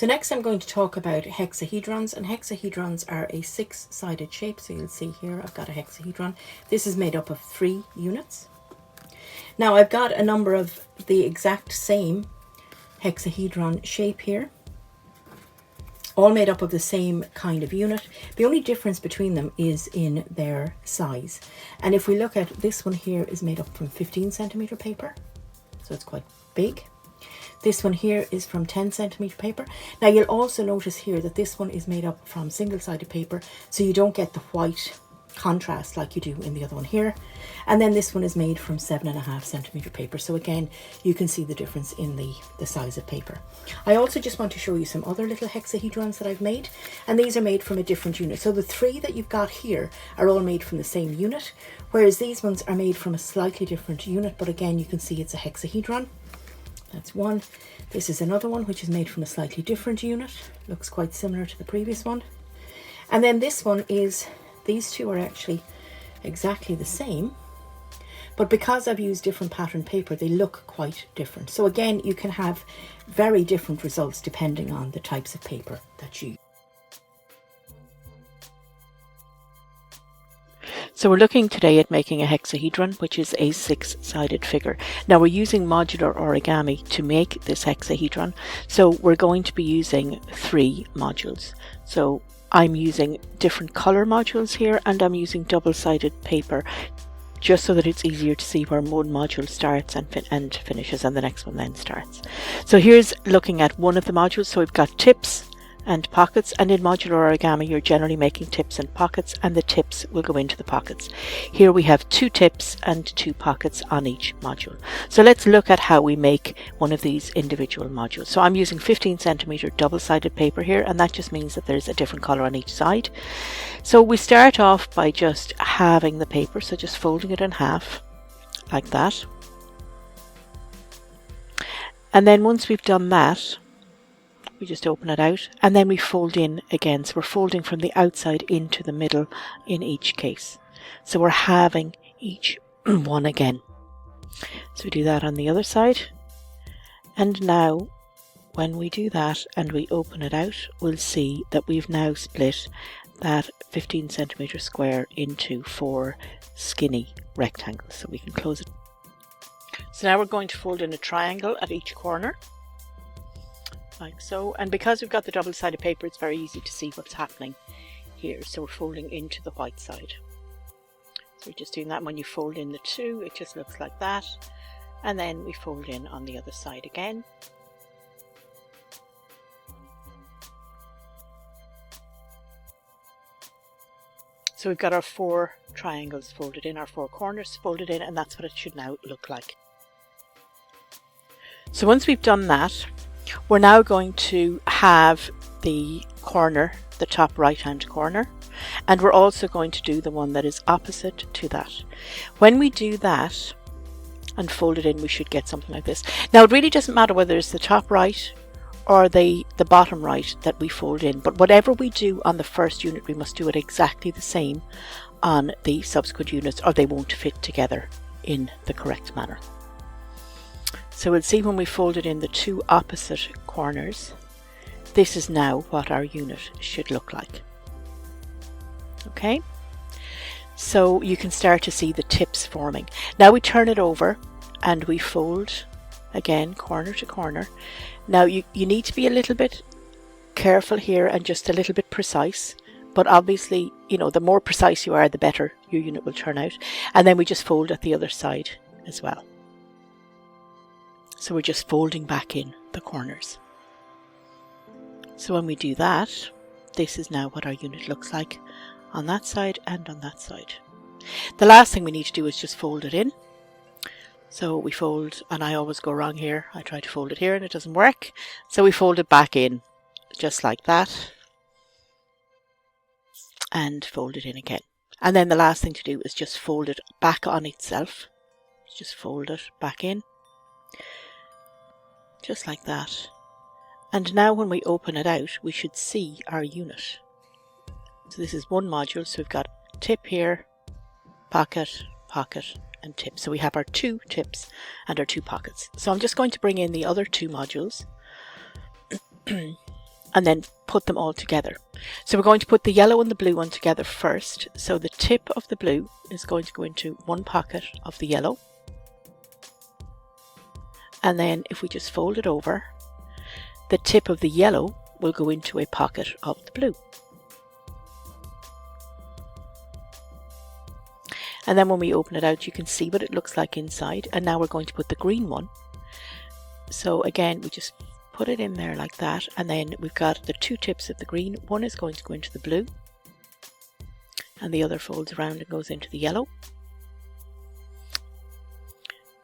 So next I'm going to talk about hexahedrons, and hexahedrons are a 6-sided shape. So you'll see here I've got a hexahedron. This is made up of 3 units. Now I've got a number of the exact same hexahedron shape here, all made up of the same kind of unit. The only difference between them is in their size. And if we look at this one here, is made up from 15 centimeter paper, so it's quite big. This one here is from 10 centimeter paper. Now you'll also notice here that this one is made up from single-sided paper, so you don't get the white contrast like you do in the other one here. And then this one is made from 7.5 centimeter paper. So again, you can see the difference in the size of paper. I also just want to show you some other little hexahedrons that I've made, and these are made from a different unit. So the 3 that you've got here are all made from the same unit, whereas these ones are made from a slightly different unit, but again, you can see it's a hexahedron. That's one. This is another one which is made from a slightly different unit. Looks quite similar to the previous one. And then this one is, these two are actually exactly the same, but because I've used different pattern paper, they look quite different. So again, you can have very different results depending on the types of paper that you use. So we're looking today at making a hexahedron, which is a 6-sided figure. Now we're using modular origami to make this hexahedron. So we're going to be using 3 modules. So I'm using different color modules here, and I'm using double-sided paper just so that it's easier to see where one module starts and finishes, and the next one then starts. So here's looking at one of the modules. So we've got tips and pockets, and in modular origami you're generally making tips and pockets, and the tips will go into the pockets. Here we have 2 tips and 2 pockets on each module. So let's look at how we make one of these individual modules. So I'm using 15 centimeter double-sided paper here, and that just means that there's a different color on each side. So we start off by just halving the paper, so just folding it in half like that. And then once we've done that, we just open it out, and then we fold in again. So we're folding from the outside into the middle in each case. So we're halving each one again. So we do that on the other side. And now when we do that and we open it out, we'll see that we've now split that 15 centimeter square into 4 skinny rectangles. So we can close it. So now we're going to fold in a triangle at each corner, like so, and because we've got the double-sided paper, it's very easy to see what's happening here. So we're folding into the white side. So we're just doing that. When you fold in the 2, it just looks like that, and then we fold in on the other side again. So we've got our 4 triangles folded in, our 4 corners folded in, and that's what it should now look like. So once we've done that, we're now going to have the corner, the top right hand corner, and we're also going to do the one that is opposite to that. When we do that and fold it in, we should get something like this. Now it really doesn't matter whether it's the top right or the bottom right that we fold in, but whatever we do on the first unit, we must do it exactly the same on the subsequent units, or they won't fit together in the correct manner. So we'll see when we folded in the 2 opposite corners, this is now what our unit should look like. Okay, so you can start to see the tips forming. Now we turn it over and we fold again corner to corner. Now you need to be a little bit careful here and just a little bit precise, but obviously, you know, the more precise you are, the better your unit will turn out. And then we just fold at the other side as well. So we're just folding back in the corners. So when we do that, this is now what our unit looks like on that side and on that side. The last thing we need to do is just fold it in. So we fold, and I always go wrong here. I try to fold it here and it doesn't work. So we fold it back in just like that and fold it in again. And then the last thing to do is just fold it back on itself. Just fold it back in. Just like that. And now when we open it out, we should see our unit. So this is one module, so we've got tip here, pocket, pocket, and tip. So we have our 2 tips and our 2 pockets. So I'm just going to bring in the other 2 modules. and then put them all together. So we're going to put the yellow and the blue one together first. So the tip of the blue is going to go into one pocket of the yellow. And then if we just fold it over, the tip of the yellow will go into a pocket of the blue. And then when we open it out, you can see what it looks like inside. And now we're going to put the green one. So again, we just put it in there like that. And then we've got the two tips of the green. One is going to go into the blue, and the other folds around and goes into the yellow.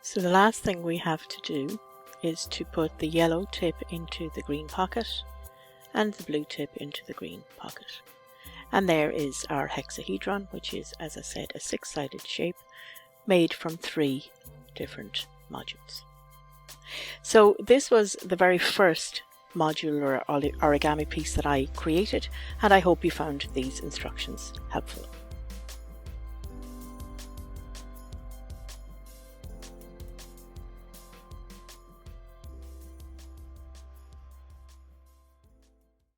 So the last thing we have to do is to put the yellow tip into the green pocket and the blue tip into the green pocket. And there is our hexahedron, which is, as I said, a 6-sided shape made from 3 different modules. So this was the very first modular origami piece that I created, and I hope you found these instructions helpful.